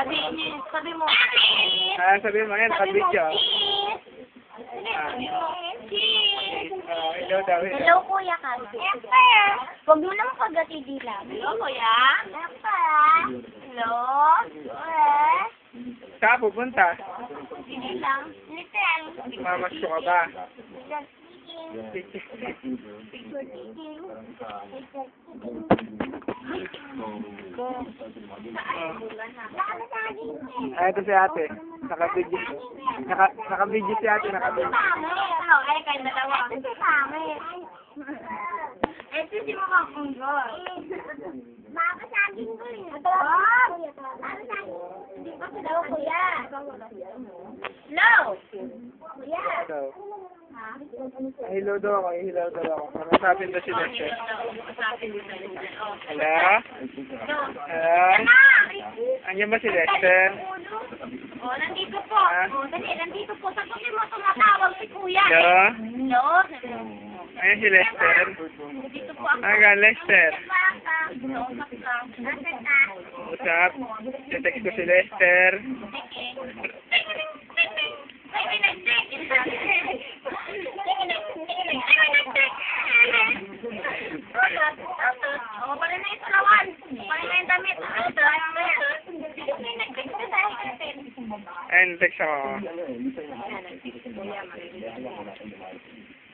Sabi mo. Sabihin mo yan, nakabidyo. Hello daw. Hello, kuya ka. Huwag mo naman kagati lang. Hello, kuya. Hello. Saan pupunta? Hindi lang. Listen. Mamasyo ka ba? Ito si ate. Nakabidyo. Nakabidyo si ate. Nakabidyo. Ay, kayo dalawa. Ito si pangit. Ito si mga kunggol. Makakasagin ko yun. Hello, kuya. Hello. Kuya. Hello. Hello daw ako. Hello daw ako. Kamusapin daw si Lester. Hello? Hello? Andiyan ba si Lester? Oh, nandito po. Oh, dali, nandito po. Sagutin mo, tumatawag si kuya. Hello? Hello? Ayan si Lester. Nandito po ako. Aga, Lester. Nausap ka. Nasaan ka? Usap. Text ko si Lester. Oh, pala na yung salawan. Pala na yung damit. Ayan, text ako.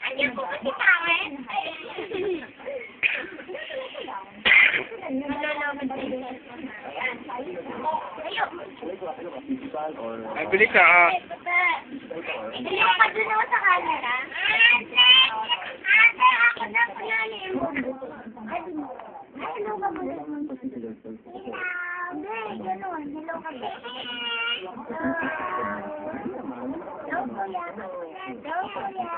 Andiyan po kasi pangit. Ay, bili ka. Hindi ako pa dun sa camera. Ate, ako na pinalim. Hello ka mo. Ganun. Hello ka mo. Hello, kuya. Hello, kuya.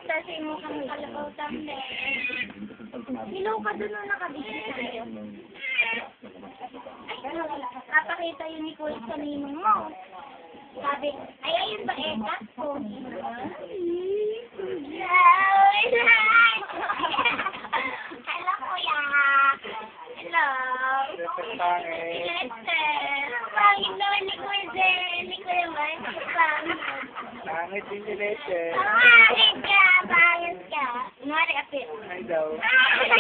Kasi mo kang kalabaw tambe. Hello ka dun na nakabigay tayo. Kapakita yun ni Kuya sa ninong mo. Sabi, ay, ayun ba ekat ko? Hello, kuya. Hello. Lester. Pangit naman ni Kuya Zen. Ni Kuya Mike. Pangit din si Lester. Pangit ka. Pangit ka. Ngari apit. Ay daw. Pangit.